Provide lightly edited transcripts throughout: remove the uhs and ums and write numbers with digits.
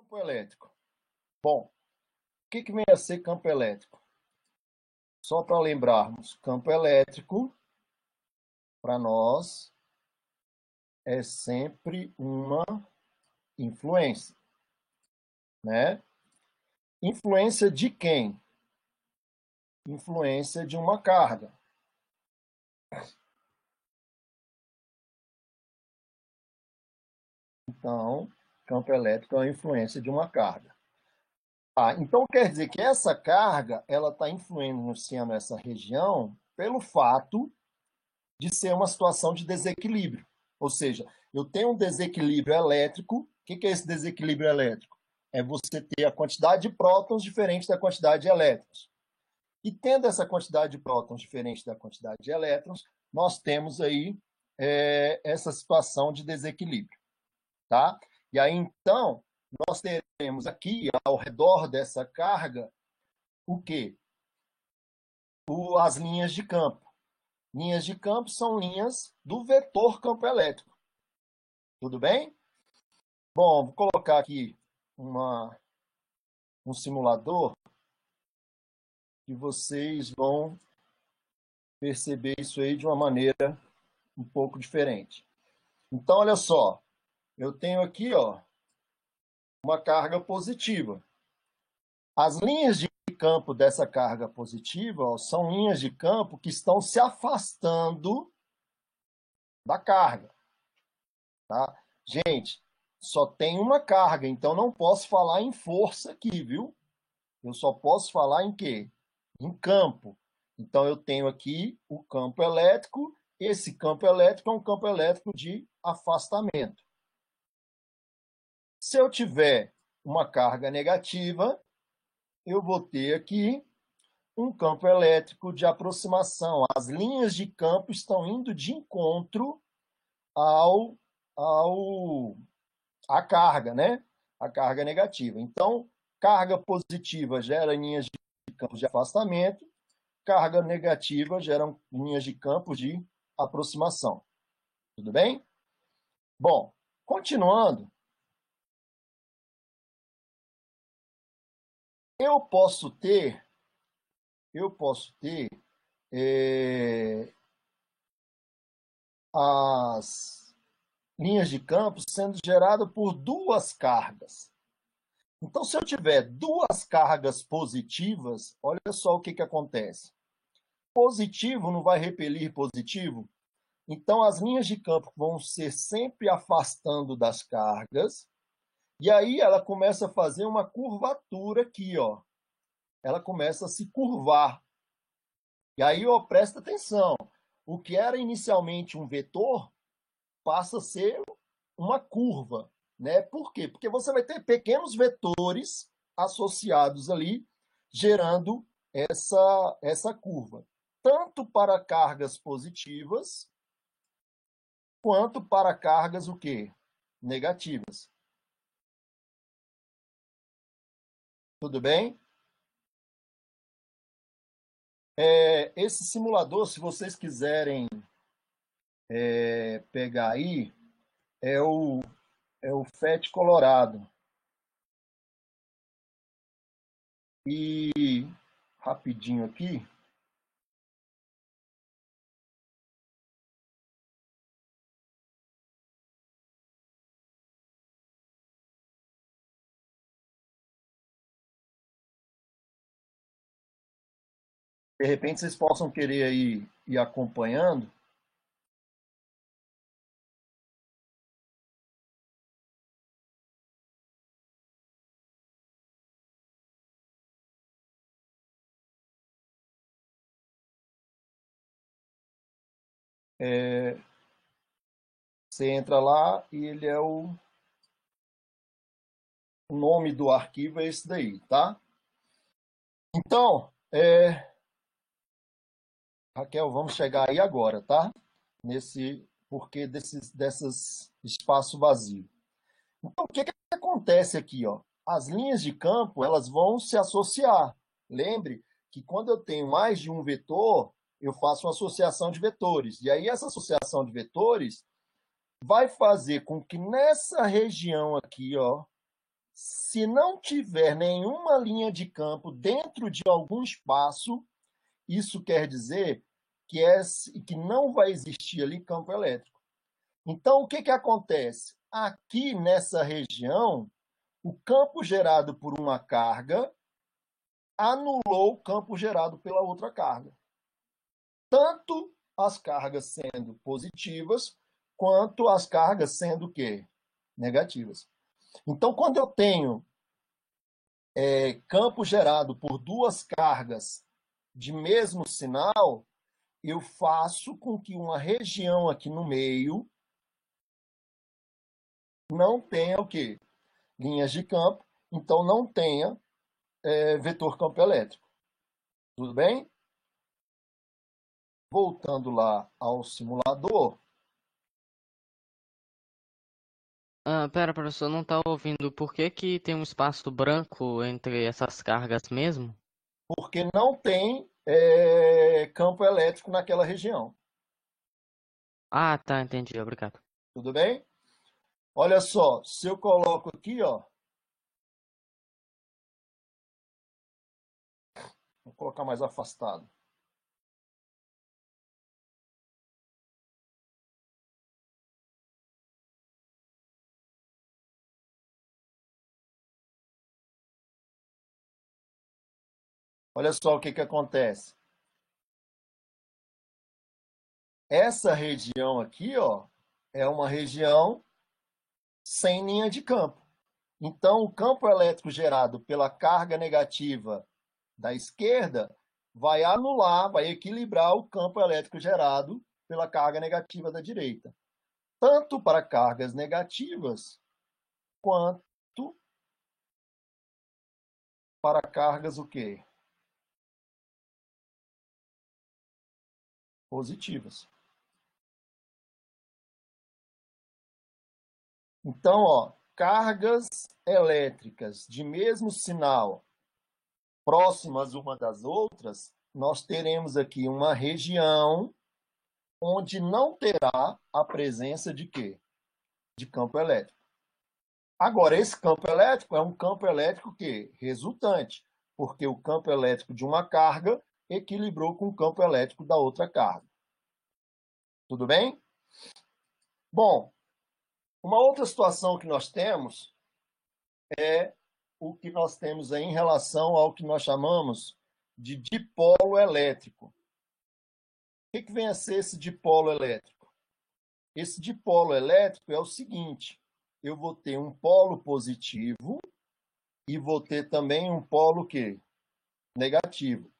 Campo elétrico. Bom, o que vem a ser campo elétrico? Só para lembrarmos, campo elétrico, para nós, é sempre uma influência, né? Influência de quem? Influência de uma carga. Então, campo elétrico é a influência de uma carga. Então quer dizer que essa carga ela está influenciando essa região pelo fato de ser uma situação de desequilíbrio. Ou seja, eu tenho um desequilíbrio elétrico. O que é esse desequilíbrio elétrico? É você ter a quantidade de prótons diferente da quantidade de elétrons. E tendo essa quantidade de prótons diferente da quantidade de elétrons, nós temos aí essa situação de desequilíbrio. Tá? E aí, então, nós teremos aqui, ao redor dessa carga, o quê? As linhas de campo. Linhas de campo são linhas do vetor campo elétrico. Tudo bem? Bom, vou colocar aqui um simulador que vocês vão perceber isso aí de uma maneira um pouco diferente. Então, olha só, eu tenho aqui uma carga positiva. As linhas de campo dessa carga positiva são linhas de campo que estão se afastando da carga. Tá? Gente, só tem uma carga, então não posso falar em força aqui, viu? Eu só posso falar em quê? Em campo. Então eu tenho aqui o campo elétrico. Esse campo elétrico é um campo elétrico de afastamento. Se eu tiver uma carga negativa, eu vou ter aqui um campo elétrico de aproximação. As linhas de campo estão indo de encontro à carga, né? A carga negativa. Então, carga positiva gera linhas de campo de afastamento, carga negativa gera linhas de campo de aproximação. Tudo bem? Bom, continuando, eu posso ter as linhas de campo sendo geradas por duas cargas. Então, se eu tiver duas cargas positivas, olha só o que acontece. Positivo não vai repelir positivo? Então, as linhas de campo vão ser sempre afastando das cargas, e aí ela começa a fazer uma curvatura aqui, ó. Ela começa a se curvar. E aí, presta atenção, o que era inicialmente um vetor passa a ser uma curva, né? Por quê? Porque você vai ter pequenos vetores associados ali, gerando essa curva, tanto para cargas positivas, quanto para cargas o quê? Negativas. Tudo bem? Esse simulador, se vocês quiserem pegar aí, é o FET Colorado. E rapidinho aqui. De repente vocês possam querer ir acompanhando. Você entra lá e ele é o nome do arquivo é esse daí, tá? Então, Raquel, vamos chegar aí agora, tá? Nesse porquê desses espaço vazio. Então, o que acontece aqui, ó? As linhas de campo, elas vão se associar. Lembre que quando eu tenho mais de um vetor, eu faço uma associação de vetores. E aí essa associação de vetores vai fazer com que nessa região aqui, ó, Se não tiver nenhuma linha de campo dentro de algum espaço, isso quer dizer que não vai existir ali campo elétrico. Então, o que acontece? Aqui nessa região, o campo gerado por uma carga anulou o campo gerado pela outra carga. Tanto as cargas sendo positivas, quanto as cargas sendo o quê? Negativas. Então, quando eu tenho campo gerado por duas cargas de mesmo sinal, eu faço com que uma região aqui no meio não tenha o quê? Linhas de campo, então não tenha vetor campo elétrico. Tudo bem? Voltando lá ao simulador. Pera, professor, não tá ouvindo. Por que que tem um espaço branco entre essas cargas mesmo? Porque não tem campo elétrico naquela região. Ah, tá, entendi, obrigado. Tudo bem? Olha só, se eu coloco aqui, ó, vou colocar mais afastado. Olha só o que acontece. Essa região aqui, ó, é uma região sem linha de campo. Então, o campo elétrico gerado pela carga negativa da esquerda vai anular, vai equilibrar o campo elétrico gerado pela carga negativa da direita. Tanto para cargas negativas, quanto para cargas o quê? Positivas. Então, ó, cargas elétricas de mesmo sinal próximas uma das outras, nós teremos aqui uma região onde não terá a presença de quê? De campo elétrico. Agora, esse campo elétrico é um campo elétrico que resultante, porque o campo elétrico de uma carga equilibrou com o campo elétrico da outra carga. Tudo bem? Bom, uma outra situação que nós temos é o que nós temos aí em relação ao que nós chamamos de dipolo elétrico. O que vem a ser esse dipolo elétrico? Esse dipolo elétrico é o seguinte: eu vou ter um polo positivo e vou ter também um polo que negativo.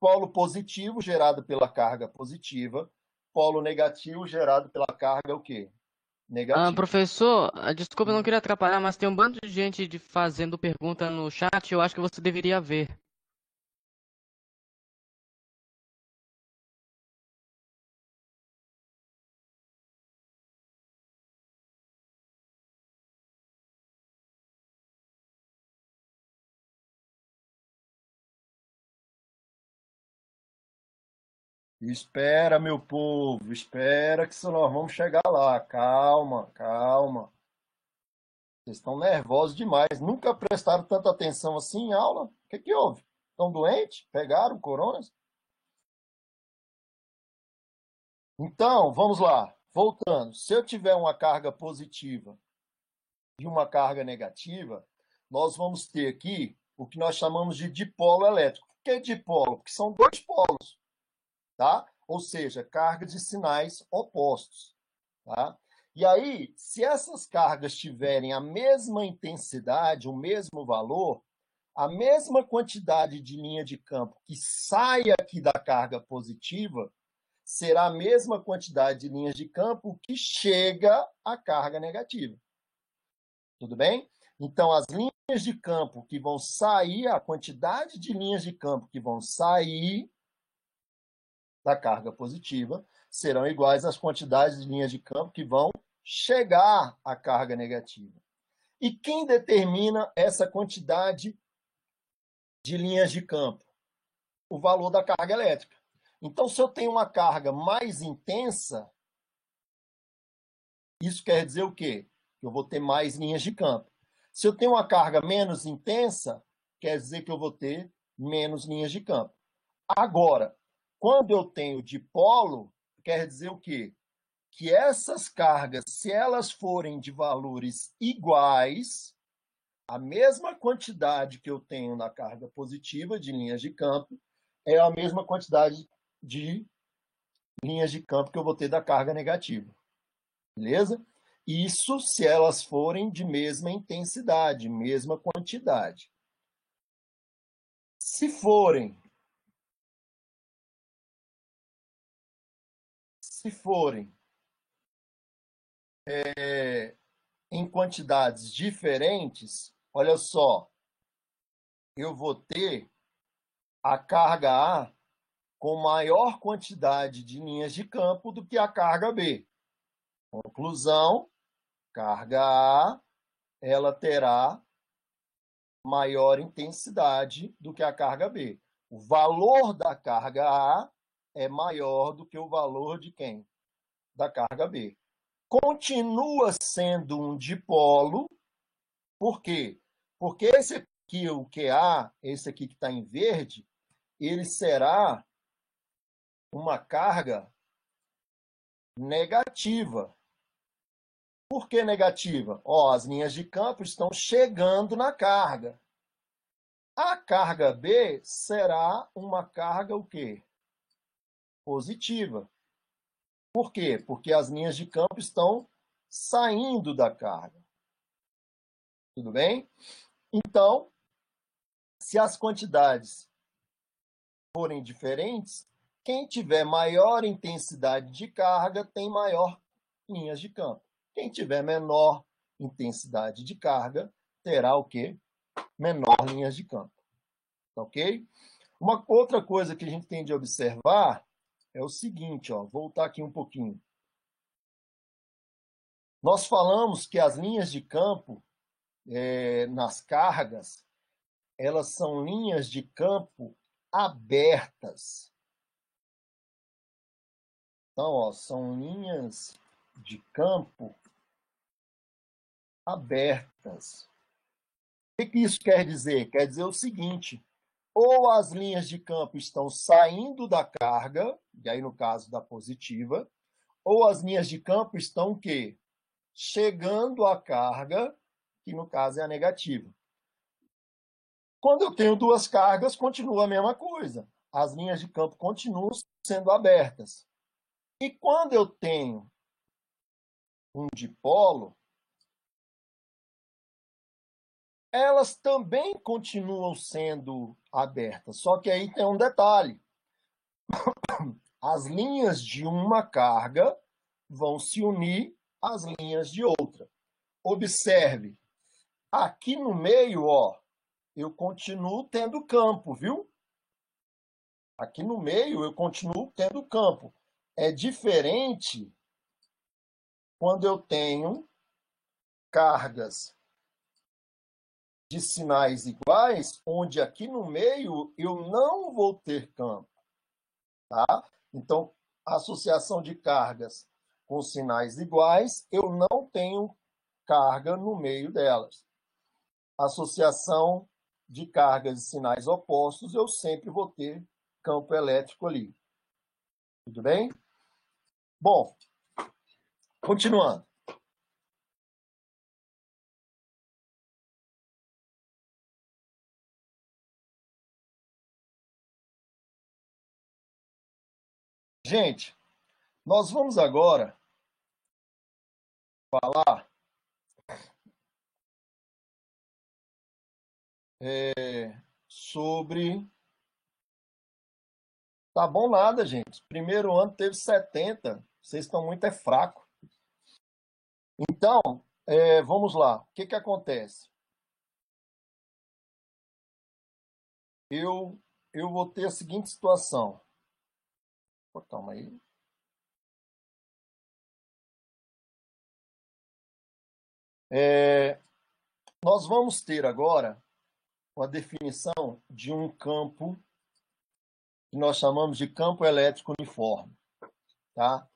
Polo positivo gerado pela carga positiva, polo negativo gerado pela carga o quê? Negativa. Professor, desculpa, eu não queria atrapalhar, mas tem um bando de gente fazendo pergunta no chat, eu acho que você deveria ver. Espera, meu povo, espera que nós vamos chegar lá. Calma, calma. Vocês estão nervosos demais. Nunca prestaram tanta atenção assim em aula. O que houve? Estão doentes? Pegaram coronas? Então, vamos lá. Voltando. Se eu tiver uma carga positiva e uma carga negativa, nós vamos ter aqui o que nós chamamos de dipolo elétrico. Por que dipolo? Porque são dois polos, tá? Ou seja, cargas de sinais opostos, tá? E aí, se essas cargas tiverem a mesma intensidade, o mesmo valor, a mesma quantidade de linha de campo que sai aqui da carga positiva será a mesma quantidade de linhas de campo que chega à carga negativa. Tudo bem? Então, as linhas de campo que vão sair, a quantidade de linhas de campo que vão sair da carga positiva serão iguais às quantidades de linhas de campo que vão chegar à carga negativa. E quem determina essa quantidade de linhas de campo? O valor da carga elétrica. Então, se eu tenho uma carga mais intensa, isso quer dizer o quê? Que eu vou ter mais linhas de campo. Se eu tenho uma carga menos intensa, quer dizer que eu vou ter menos linhas de campo. Agora, quando eu tenho dipolo, quer dizer o quê? Que essas cargas, se elas forem de valores iguais, a mesma quantidade que eu tenho na carga positiva de linhas de campo é a mesma quantidade de linhas de campo que eu vou ter da carga negativa. Beleza? Isso se elas forem de mesma intensidade, mesma quantidade. Se forem em quantidades diferentes, olha só, eu vou ter a carga A com maior quantidade de linhas de campo do que a carga B. Conclusão, carga A, ela terá maior intensidade do que a carga B. O valor da carga A é maior do que o valor de quem? Da carga B. Continua sendo um dipolo, por quê? Porque esse aqui, o QA, esse aqui que está em verde, ele será uma carga negativa. Por que negativa? Ó, as linhas de campo estão chegando na carga. A carga B será uma carga o quê? Positiva. Por quê? Porque as linhas de campo estão saindo da carga. Tudo bem? Então, se as quantidades forem diferentes, quem tiver maior intensidade de carga tem maior linhas de campo. Quem tiver menor intensidade de carga terá o quê? Menor linhas de campo. Ok? Uma outra coisa que a gente tem de observar é o seguinte, ó, voltar aqui um pouquinho. Nós falamos que as linhas de campo nas cargas, elas são linhas de campo abertas. Então, ó, são linhas de campo abertas. O que isso quer dizer? Quer dizer o seguinte, ou as linhas de campo estão saindo da carga, e aí no caso da positiva, ou as linhas de campo estão o quê? Chegando à carga, que no caso é a negativa. Quando eu tenho duas cargas, continua a mesma coisa. As linhas de campo continuam sendo abertas. E quando eu tenho um dipolo, elas também continuam sendo abertas. Só que aí tem um detalhe. As linhas de uma carga vão se unir às linhas de outra. Observe, aqui no meio, ó, eu continuo tendo campo, viu? Aqui no meio eu continuo tendo campo. É diferente quando eu tenho cargas de sinais iguais, onde aqui no meio eu não vou ter campo. Tá? Então, associação de cargas com sinais iguais, eu não tenho carga no meio delas. Associação de cargas e sinais opostos, eu sempre vou ter campo elétrico ali. Tudo bem? Bom, continuando. Gente, nós vamos agora falar sobre... Tá bom nada, gente. Primeiro ano teve 70. Vocês estão muito fraco. Então, vamos lá. O que acontece? Eu vou ter a seguinte situação. Calma aí. Nós vamos ter agora uma definição de um campo que nós chamamos de campo elétrico uniforme. Tá?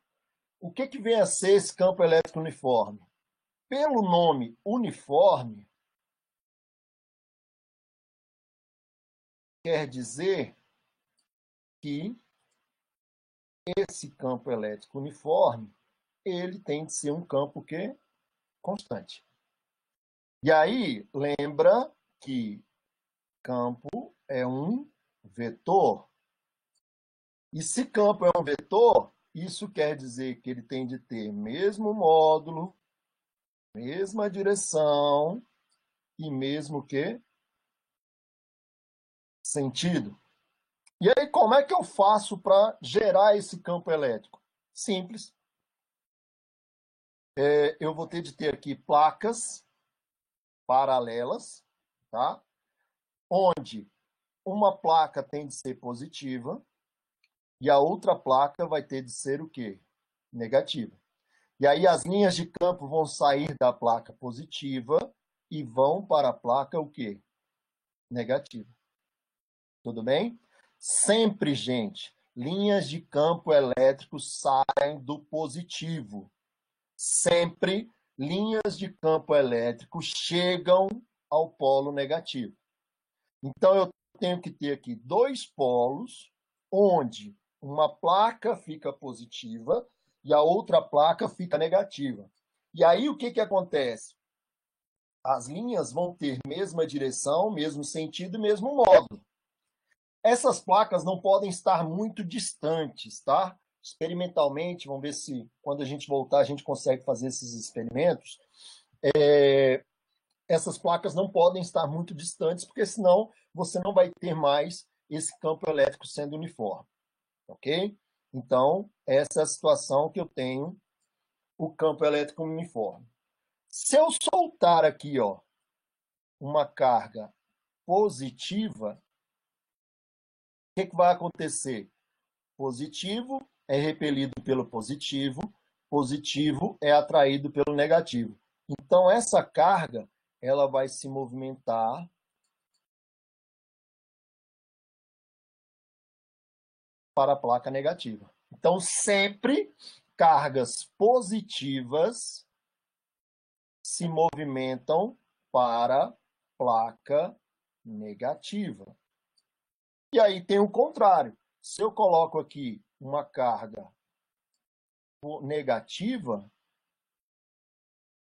O que vem a ser esse campo elétrico uniforme? Pelo nome uniforme, quer dizer que esse campo elétrico uniforme, ele tem de ser um campo que constante. E aí, lembra que campo é um vetor. E se campo é um vetor, isso quer dizer que ele tem de ter mesmo módulo, mesma direção e mesmo que sentido. E aí, como é que eu faço para gerar esse campo elétrico? Simples. Eu vou ter de ter aqui placas paralelas, tá? Onde uma placa tem de ser positiva e a outra placa vai ter de ser o quê? Negativa. E aí as linhas de campo vão sair da placa positiva e vão para a placa o quê? Negativa. Tudo bem? Sempre, gente, linhas de campo elétrico saem do positivo. Sempre linhas de campo elétrico chegam ao polo negativo. Então, eu tenho que ter aqui dois polos, onde uma placa fica positiva e a outra placa fica negativa. E aí, o que acontece? As linhas vão ter mesma direção, mesmo sentido e mesmo módulo. Essas placas não podem estar muito distantes, tá? Experimentalmente, vamos ver se quando a gente voltar a gente consegue fazer esses experimentos. Essas placas não podem estar muito distantes, porque senão você não vai ter mais esse campo elétrico sendo uniforme, ok? Então, essa é a situação que eu tenho o campo elétrico uniforme. Se eu soltar aqui, ó, uma carga positiva, o que vai acontecer? Positivo é repelido pelo positivo, positivo é atraído pelo negativo. Então, essa carga, ela vai se movimentar para a placa negativa. Então, sempre cargas positivas se movimentam para placa negativa. E aí tem o contrário. Se eu coloco aqui uma carga negativa,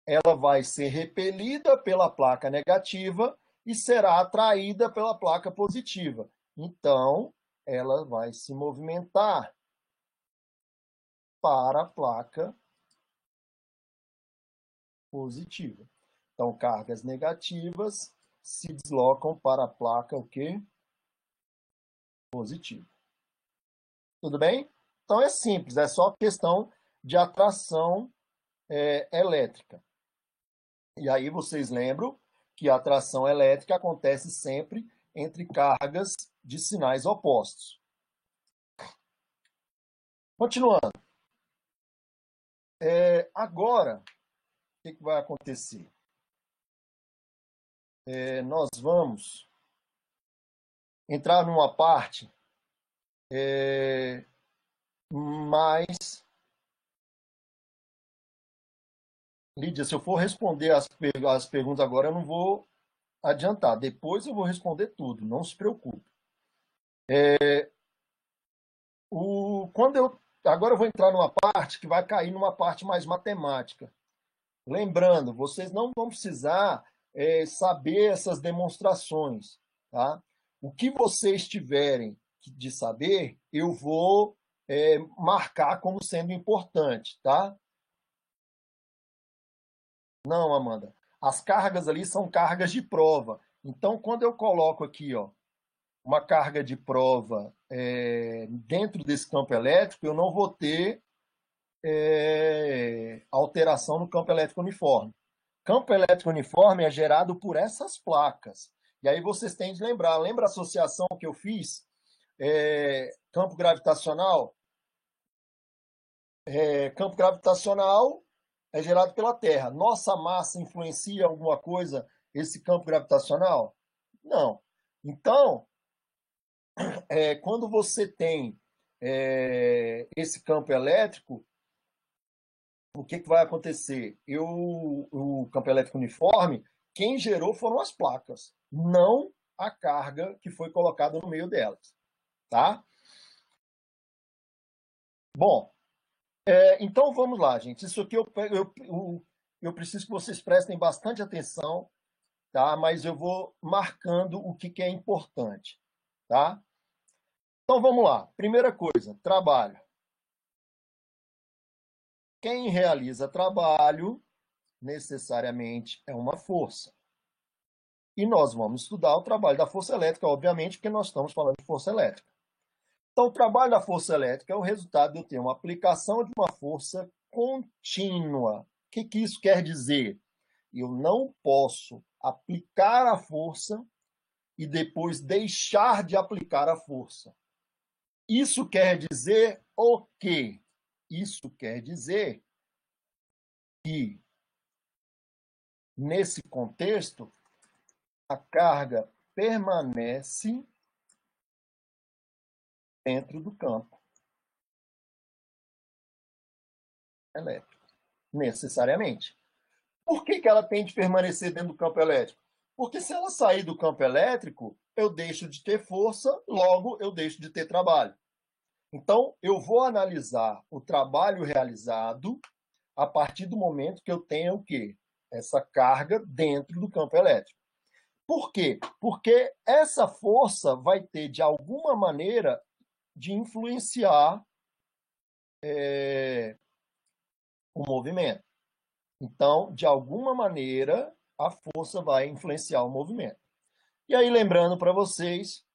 ela vai ser repelida pela placa negativa e será atraída pela placa positiva. Então, ela vai se movimentar para a placa positiva. Então, cargas negativas se deslocam para a placa o quê? Positiva. Tudo bem? Então, é simples, é só questão de atração elétrica. E aí vocês lembram que a atração elétrica acontece sempre entre cargas de sinais opostos. Continuando. Agora, o que vai acontecer? Nós vamos entrar numa parte mais... Lídia, se eu for responder as perguntas agora, eu não vou adiantar. Depois eu vou responder tudo, não se preocupe. Agora eu vou entrar numa parte que vai cair numa parte mais matemática. Lembrando, vocês não vão precisar saber essas demonstrações, tá? O que vocês tiverem de saber, eu vou marcar como sendo importante, tá? Não, Amanda. As cargas ali são cargas de prova. Então, quando eu coloco aqui, ó, uma carga de prova dentro desse campo elétrico, eu não vou ter alteração no campo elétrico uniforme. Campo elétrico uniforme é gerado por essas placas. E aí vocês têm de lembrar. Lembra a associação que eu fiz? Campo gravitacional? Campo gravitacional é gerado pela Terra. Nossa massa influencia alguma coisa esse campo gravitacional? Não. Então, quando você tem esse campo elétrico, o que vai acontecer? O campo elétrico uniforme, quem gerou foram as placas, não a carga que foi colocada no meio delas, tá? Bom, então vamos lá, gente. Isso aqui eu preciso que vocês prestem bastante atenção, tá? Mas eu vou marcando o que é importante, tá? Então vamos lá. Primeira coisa, trabalho. Quem realiza trabalho necessariamente é uma força. E nós vamos estudar o trabalho da força elétrica, obviamente, porque nós estamos falando de força elétrica. Então, o trabalho da força elétrica é o resultado de eu ter uma aplicação de uma força contínua. O que isso quer dizer? Eu não posso aplicar a força e depois deixar de aplicar a força. Isso quer dizer o quê? Isso quer dizer que, nesse contexto, a carga permanece dentro do campo elétrico, necessariamente. Por que ela tem de permanecer dentro do campo elétrico? Porque se ela sair do campo elétrico, eu deixo de ter força, logo eu deixo de ter trabalho. Então, eu vou analisar o trabalho realizado a partir do momento que eu tenho o quê? Essa carga dentro do campo elétrico. Por quê? Porque essa força vai ter, de alguma maneira, de influenciar o movimento. Então, de alguma maneira, a força vai influenciar o movimento. E aí, lembrando para vocês,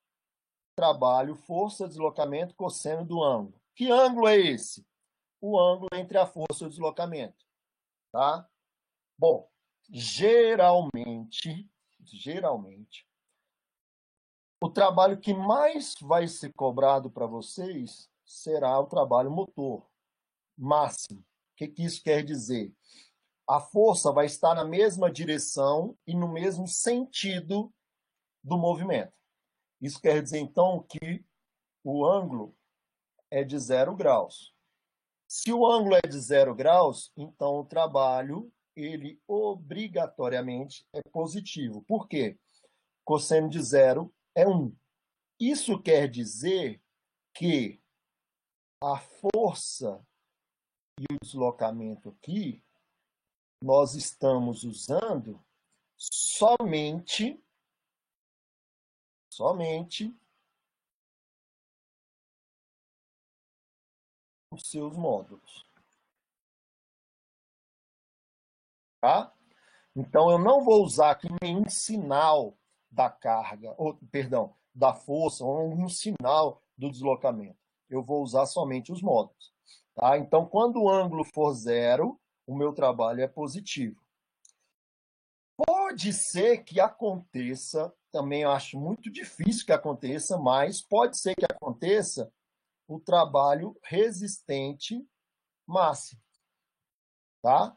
trabalho, força, deslocamento, cosseno do ângulo. Que ângulo é esse? O ângulo entre a força e o deslocamento. Tá? Bom, geralmente, o trabalho que mais vai ser cobrado para vocês será o trabalho motor máximo. O que isso quer dizer? A força vai estar na mesma direção e no mesmo sentido do movimento. Isso quer dizer, então, que o ângulo é de 0 graus. Se o ângulo é de 0 graus, então o trabalho, ele obrigatoriamente é positivo. Por quê? Cosseno de 0 é 1. Isso quer dizer que a força e o deslocamento aqui, nós estamos usando somente os seus módulos. Tá? Então, eu não vou usar aqui nenhum sinal da carga, da força, ou um sinal do deslocamento. Eu vou usar somente os módulos. Tá? Então, quando o ângulo for 0, o meu trabalho é positivo. Pode ser que aconteça, também eu acho muito difícil que aconteça, mas pode ser que aconteça o trabalho resistente máximo. Tá?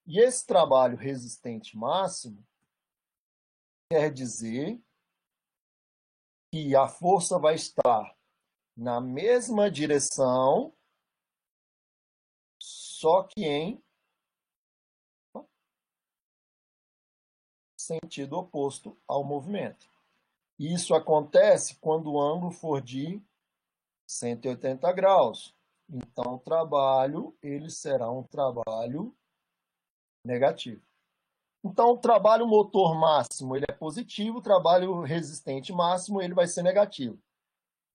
E esse trabalho resistente máximo quer dizer que a força vai estar na mesma direção, só que em sentido oposto ao movimento. Isso acontece quando o ângulo for de 180 graus. Então, o trabalho, ele será um trabalho negativo. Então, o trabalho motor máximo, ele é positivo, o trabalho resistente máximo, ele vai ser negativo.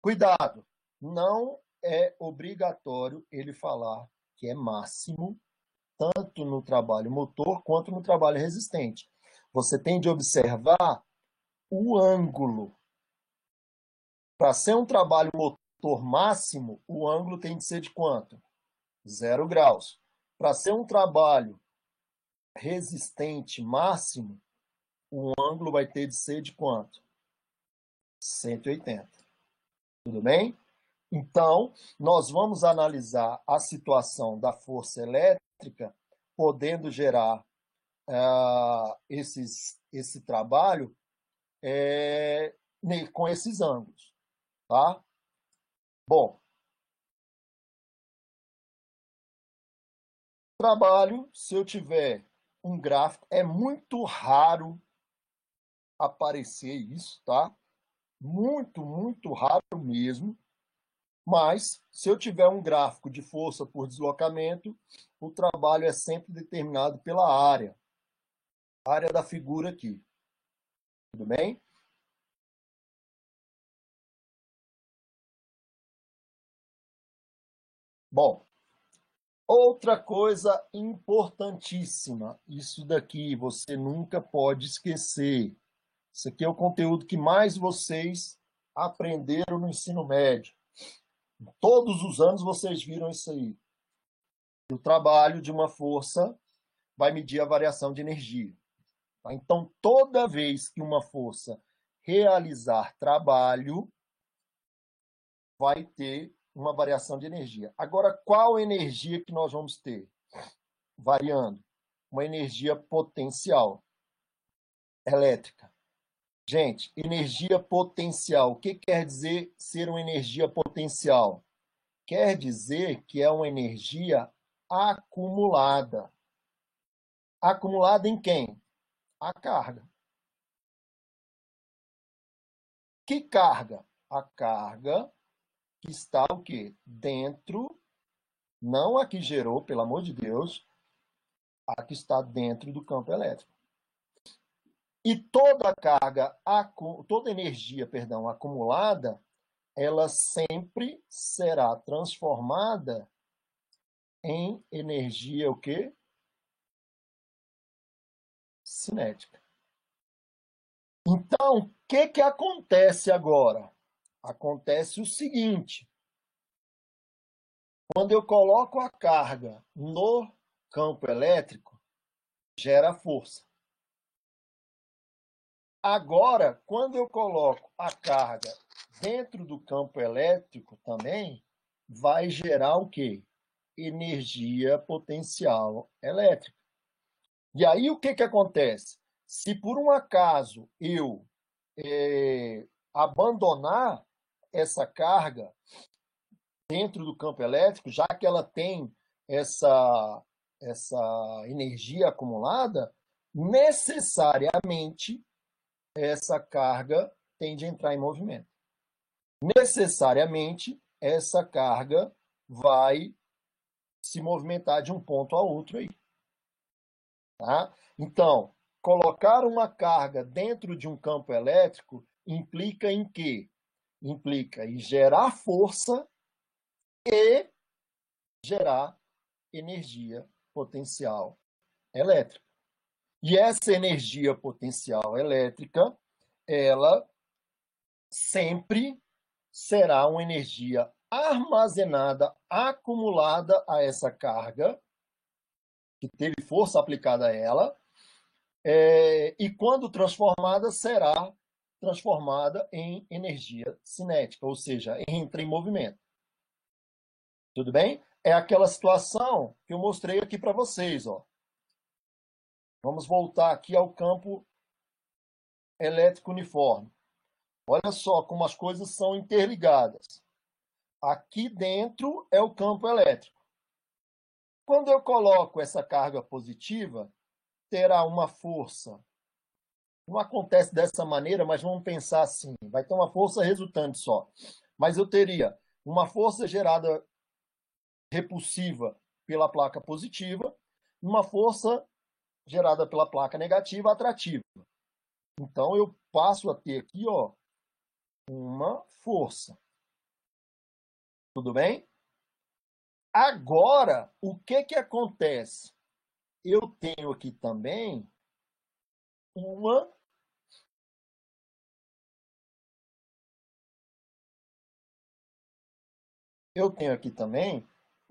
Cuidado, não é obrigatório ele falar que é máximo, tanto no trabalho motor quanto no trabalho resistente. Você tem de observar o ângulo. Para ser um trabalho motor máximo, o ângulo tem de ser de quanto? 0 graus. Para ser um trabalho resistente máximo, o ângulo vai ter de ser de quanto? 180. Tudo bem? Então, nós vamos analisar a situação da força elétrica, podendo gerar esse trabalho com esses ângulos. Tá? Bom, trabalho, se eu tiver um gráfico, é muito raro aparecer isso, tá? Muito, muito raro mesmo. Mas, se eu tiver um gráfico de força por deslocamento, o trabalho é sempre determinado pela área da figura aqui. Tudo bem? Bom, outra coisa importantíssima, isso daqui você nunca pode esquecer. Isso aqui é o conteúdo que mais vocês aprenderam no ensino médio. Todos os anos vocês viram isso aí. O trabalho de uma força vai medir a variação de energia. Tá? Então, toda vez que uma força realizar trabalho, vai ter uma variação de energia. Agora, qual energia que nós vamos ter? Variando. Uma energia potencial elétrica. Gente, energia potencial. O que quer dizer ser uma energia potencial? Quer dizer que é uma energia acumulada. Acumulada em quem? A carga. Que carga? A carga que está o quê? Dentro, não a que gerou, pelo amor de Deus, a que está dentro do campo elétrico. E toda carga, toda energia, perdão, acumulada, ela sempre será transformada em energia o quê? Cinética. Então, o que acontece agora? Acontece o seguinte: quando eu coloco a carga no campo elétrico, gera força. Agora, quando eu coloco a carga dentro do campo elétrico também, vai gerar o quê? Energia potencial elétrica. E aí o que acontece? Se por um acaso eu abandonar essa carga dentro do campo elétrico, já que ela tem essa energia acumulada, necessariamente essa carga tende a entrar em movimento. Necessariamente essa carga vai se movimentar de um ponto a outro aí. Tá? Então, colocar uma carga dentro de um campo elétrico implica em quê? Implica em gerar força e gerar energia potencial elétrica. E essa energia potencial elétrica, ela sempre será uma energia armazenada, acumulada a essa carga, que teve força aplicada a ela, e quando transformada, será transformada em energia cinética, ou seja, entra em movimento. Tudo bem? É aquela situação que eu mostrei aqui para vocês. Ó. Vamos voltar aqui ao campo elétrico uniforme. Olha só como as coisas são interligadas. Aqui dentro é o campo elétrico. Quando eu coloco essa carga positiva, terá uma força. Não acontece dessa maneira, mas vamos pensar assim. Vai ter uma força resultante só. Mas eu teria uma força gerada repulsiva pela placa positiva, uma força gerada pela placa negativa atrativa. Então, eu passo a ter aqui, ó, uma força. Tudo bem? Agora, o que acontece? Eu tenho aqui também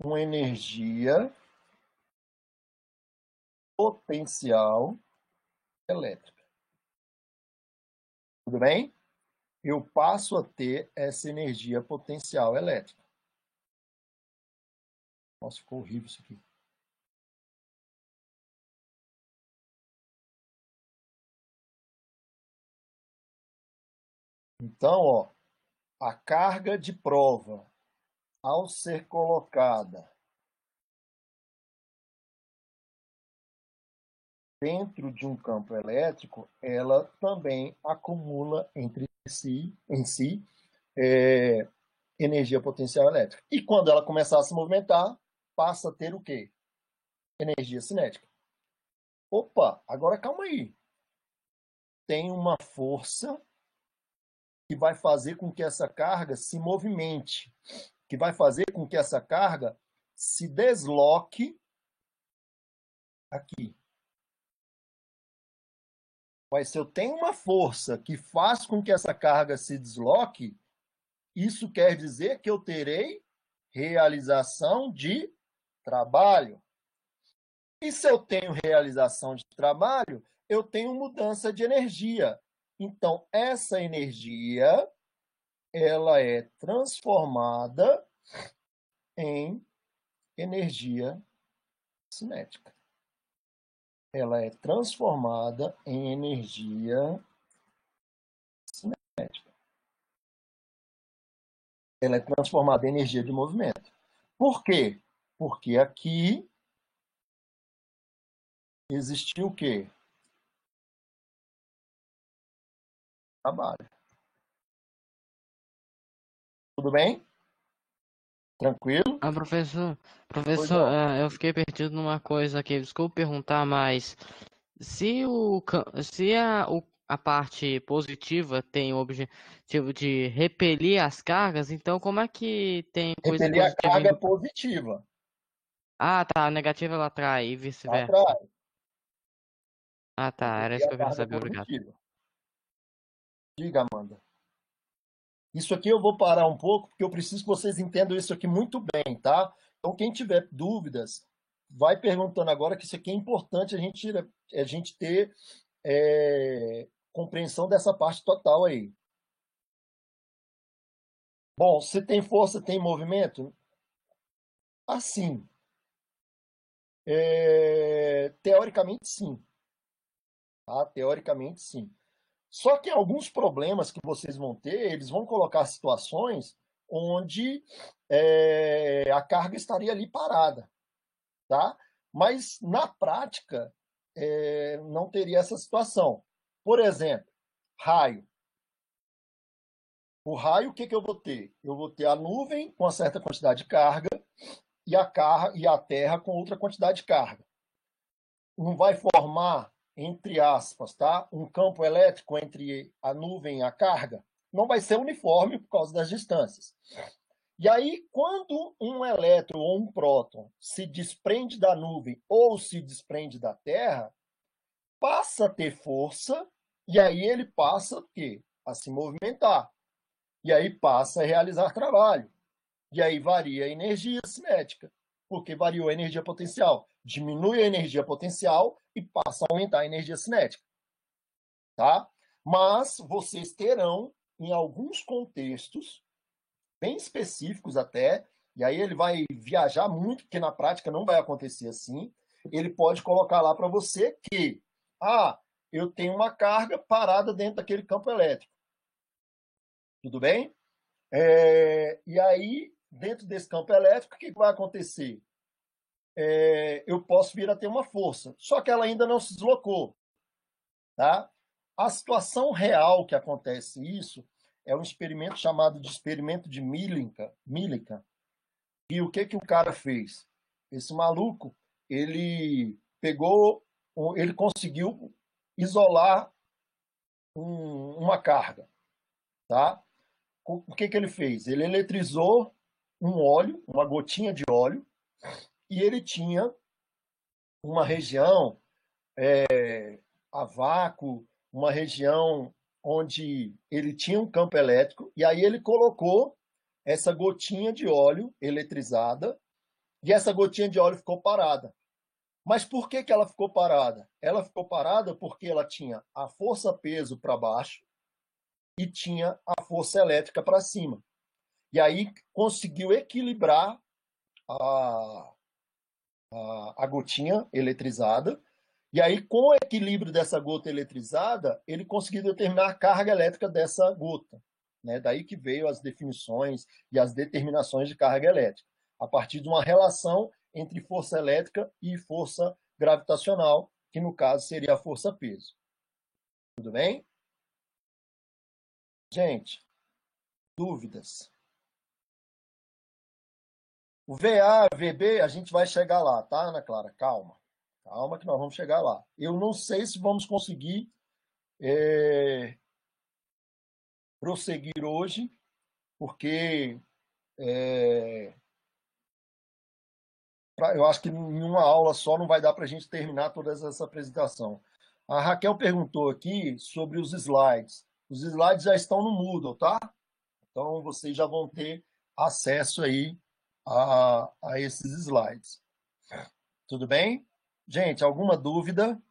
uma energia potencial elétrica. Tudo bem? Eu passo a ter essa energia potencial elétrica. Nossa, ficou horrível isso aqui. Então, ó, a carga de prova, ao ser colocada dentro de um campo elétrico, ela também acumula em si, energia potencial elétrica. E quando ela começar a se movimentar, passa a ter o quê? Energia cinética. Opa, agora calma aí. Tem uma força que vai fazer com que essa carga se movimente, que vai fazer com que essa carga se desloque aqui. Mas se eu tenho uma força que faz com que essa carga se desloque, isso quer dizer que eu terei realização de trabalho. E se eu tenho realização de trabalho, eu tenho mudança de energia. Então, essa energia, ela é transformada em energia cinética. Ela é transformada em energia cinética. Ela é transformada em energia de movimento. Por quê? Porque aqui existiu o quê? Trabalho. Tudo bem? Tranquilo? Ah, Pois professor, não. eu fiquei perdido numa coisa aqui. Desculpe perguntar, mas se a parte positiva tem o objetivo de repelir as cargas, então como é que tem coisa Repelir a positiva carga indo? positiva. Ah, tá, a negativa ela atrai e vice-versa. Atrai. Ah, tá, era Repelir isso a que eu queria carga saber, obrigado. positiva. Diga, Amanda. Isso aqui eu vou parar um pouco, porque eu preciso que vocês entendam isso aqui muito bem, tá? Então, quem tiver dúvidas, vai perguntando agora, que isso aqui é importante a gente ter compreensão dessa parte total aí. Bom, se tem força, tem movimento? Assim, teoricamente sim, tá? Teoricamente sim. Só que alguns problemas que vocês vão ter, eles vão colocar situações onde a carga estaria ali parada, tá? Mas na prática não teria essa situação. Por exemplo, raio. O raio, o que eu vou ter? Eu vou ter a nuvem com uma certa quantidade de carga e a Terra com outra quantidade de carga. Não vai formar, entre aspas, tá, um campo elétrico entre a nuvem e a carga? Não vai ser uniforme por causa das distâncias. E aí, quando um elétron ou um próton se desprende da nuvem ou se desprende da Terra, passa a ter força, e aí ele passa o quê? A se movimentar. E aí passa a realizar trabalho. E aí varia a energia cinética, porque variou a energia potencial. Diminui a energia potencial e passa a aumentar a energia cinética. Tá? Mas vocês terão, em alguns contextos, bem específicos até, e aí ele vai viajar muito, porque na prática não vai acontecer assim. Ele pode colocar lá para você que, eu tenho uma carga parada dentro daquele campo elétrico. Tudo bem? E aí, dentro desse campo elétrico, o que vai acontecer? Eu posso vir a ter uma força, só que ela ainda não se deslocou. Tá? A situação real que acontece isso é um experimento chamado de experimento de Millikan. E o que o cara fez? Esse maluco, ele pegou, ele conseguiu isolar uma carga, tá? O que ele fez? Ele eletrizou um óleo, uma gotinha de óleo, e ele tinha uma região a vácuo, uma região onde ele tinha um campo elétrico, e aí ele colocou essa gotinha de óleo eletrizada, e essa gotinha de óleo ficou parada. Mas por que ela ficou parada? Ela ficou parada porque ela tinha a força-peso para baixo e tinha a força elétrica para cima. E aí conseguiu equilibrar a, a gotinha eletrizada. E aí, com o equilíbrio dessa gota eletrizada, ele conseguiu determinar a carga elétrica dessa gota. Né? Daí que veio as definições e as determinações de carga elétrica, a partir de uma relação entre força elétrica e força gravitacional, que no caso seria a força-peso. Tudo bem? Gente, dúvidas? O VA, VB, a gente vai chegar lá, tá, Ana Clara? Calma. Calma que nós vamos chegar lá. Eu não sei se vamos conseguir prosseguir hoje, porque eu acho que em uma aula só não vai dar para a gente terminar toda essa apresentação. A Raquel perguntou aqui sobre os slides. Os slides já estão no Moodle, tá? Então, vocês já vão ter acesso aí a esses slides. Tudo bem? Gente, alguma dúvida?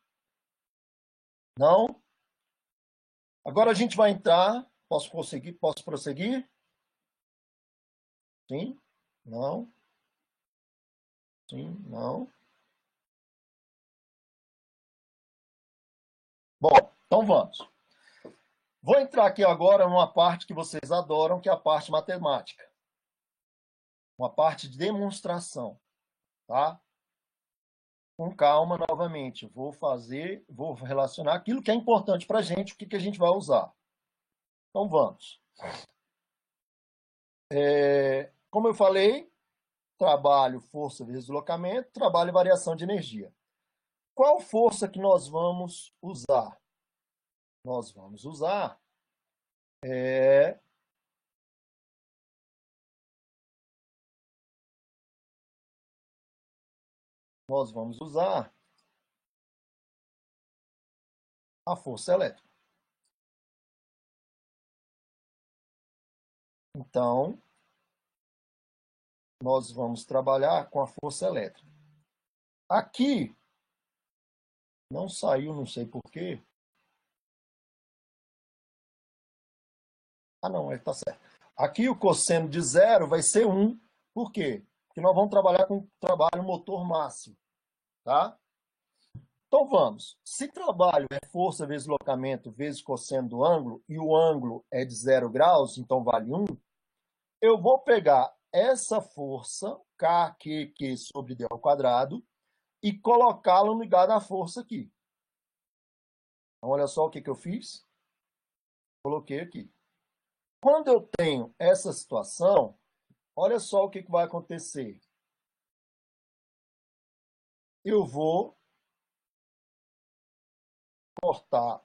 Não? Agora a gente vai entrar. Posso prosseguir? Posso prosseguir? Sim? Não? Sim? Não? Bom, então vamos. Vou entrar aqui agora numa parte que vocês adoram, que é a parte matemática. Uma parte de demonstração, tá? Com calma, novamente. Vou relacionar aquilo que é importante para a gente, o que a gente vai usar. Então, vamos. Como eu falei, trabalho, força vezes deslocamento, trabalho e variação de energia. Qual força que nós vamos usar? Nós vamos usar a força elétrica. Então, nós vamos trabalhar com a força elétrica. Aqui, não saiu, não sei porquê. Ah, não, está certo. Aqui o cosseno de zero vai ser 1. Por quê? Porque nós vamos trabalhar com trabalho motor máximo. Tá? Então vamos. Se trabalho é força vezes deslocamento vezes cosseno do ângulo, e o ângulo é de 0 graus, então vale 1, eu vou pegar essa força, KQQ sobre D ao quadrado, e colocá-la no lugar da força aqui. Então, olha só o que eu fiz. Coloquei aqui. Quando eu tenho essa situação, olha só o que vai acontecer. Eu vou cortar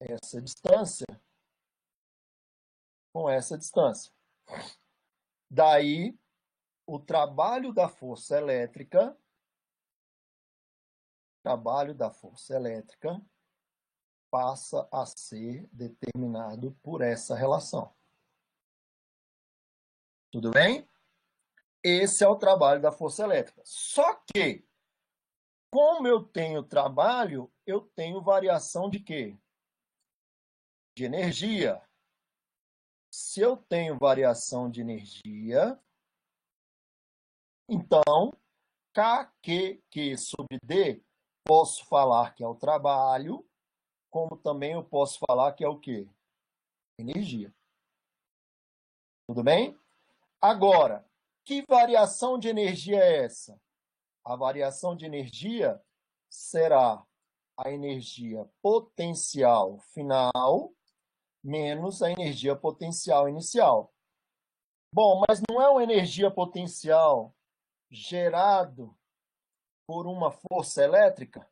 essa distância com essa distância. Daí, o trabalho da força elétrica passa a ser determinado por essa relação. Tudo bem? Esse é o trabalho da força elétrica. Só que, como eu tenho trabalho, eu tenho variação de quê? De energia. Se eu tenho variação de energia, então, KQQ sobre D, posso falar que é o trabalho, como também eu posso falar que é o quê? Energia. Tudo bem? Agora, que variação de energia é essa? A variação de energia será a energia potencial final menos a energia potencial inicial. Bom, mas não é uma energia potencial gerado por uma força elétrica?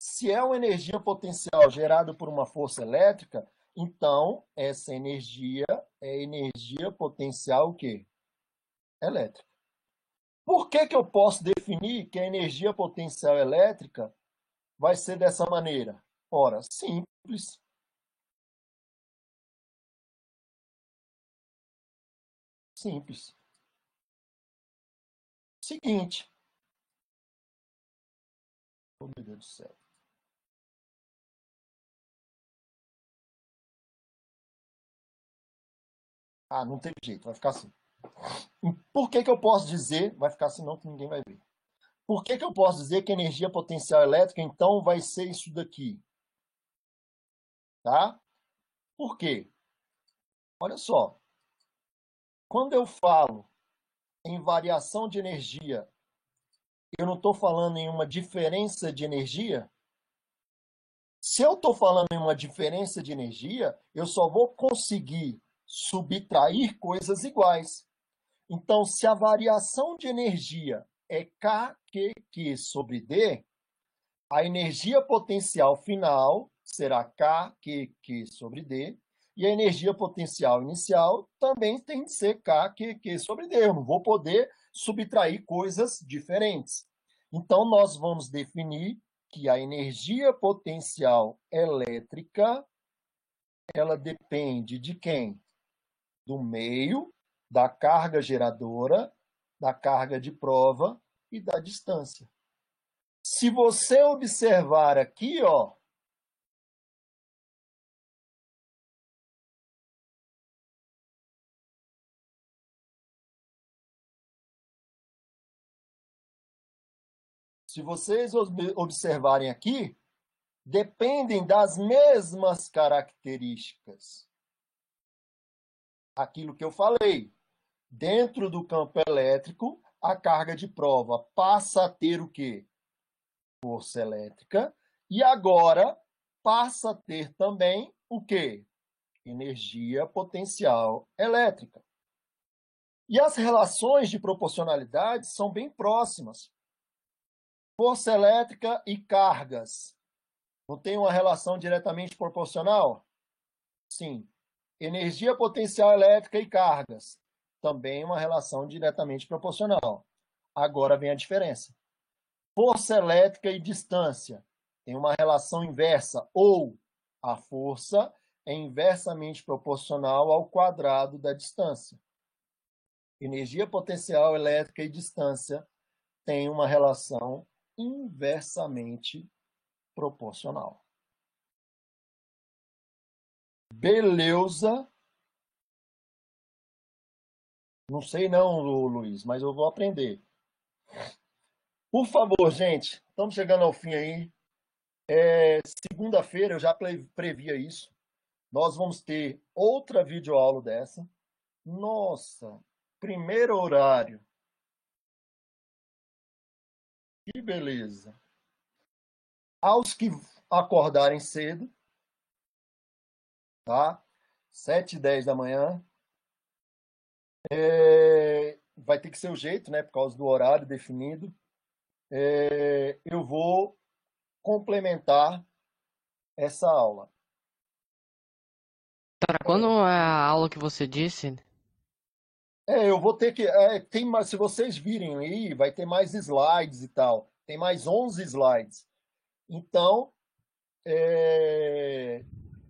Se é uma energia potencial gerada por uma força elétrica, então essa energia é energia potencial o quê? Elétrica. Por que eu posso definir que a energia potencial elétrica vai ser dessa maneira? Ora, simples. Simples. Seguinte. Oh, meu Deus do céu. Ah, não teve jeito, vai ficar assim. Por que eu posso dizer, vai ficar assim não que ninguém vai ver. Por que eu posso dizer que a energia potencial elétrica, então, vai ser isso daqui? Tá? Por quê? Olha só, quando eu falo em variação de energia, eu não estou falando em uma diferença de energia? Se eu estou falando em uma diferença de energia, eu só vou conseguir subtrair coisas iguais. Então, se a variação de energia é KQQ sobre D, a energia potencial final será KQQ sobre D, e a energia potencial inicial também tem de ser KQQ sobre D. Eu não vou poder subtrair coisas diferentes. Então, nós vamos definir que a energia potencial elétrica, ela depende de quem? Do meio, da carga geradora, da carga de prova e da distância. Se você observar aqui, ó, se vocês observarem aqui, dependem das mesmas características. Aquilo que eu falei, dentro do campo elétrico, a carga de prova passa a ter o quê? Força elétrica, e agora passa a ter também o quê? Energia potencial elétrica. E as relações de proporcionalidade são bem próximas. Força elétrica e cargas não tem uma relação diretamente proporcional? Sim. Energia potencial elétrica e cargas também uma relação diretamente proporcional. Agora vem a diferença. Força elétrica e distância tem uma relação inversa, ou a força é inversamente proporcional ao quadrado da distância. Energia potencial elétrica e distância têm uma relação inversamente proporcional. Beleza? Não sei não, Luiz, mas eu vou aprender. Por favor, gente, estamos chegando ao fim aí. Segunda-feira, eu já previa isso. Nós vamos ter outra videoaula dessa. Nossa, primeiro horário. Que beleza. Aos que acordarem cedo, tá? 7h10 da manhã. Vai ter que ser o jeito, né? Por causa do horário definido. Eu vou complementar essa aula. Para quando é a aula que você disse? Eu vou ter que. Tem mais, se vocês virem aí, vai ter mais slides e tal. Tem mais 11 slides. Então,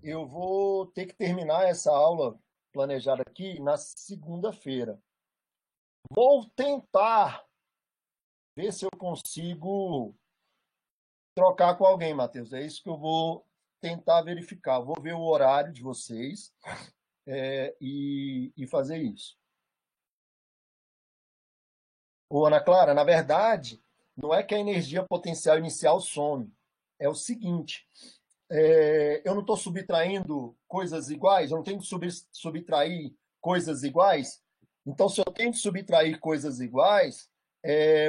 eu vou ter que terminar essa aula planejada aqui na segunda-feira. Vou tentar ver se eu consigo trocar com alguém, Matheus. É isso que eu vou tentar verificar. Vou ver o horário de vocês e fazer isso. Ô, Ana Clara, na verdade, não é que a energia potencial inicial some. É o seguinte, eu não estou subtraindo coisas iguais, eu não tenho que subtrair coisas iguais. Então, se eu tenho que subtrair coisas iguais,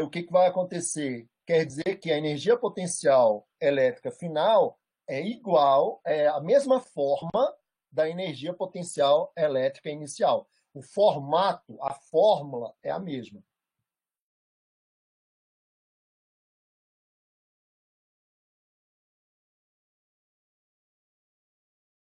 o que vai acontecer? Quer dizer que a energia potencial elétrica final é igual, é a mesma forma da energia potencial elétrica inicial. O formato, a fórmula é a mesma.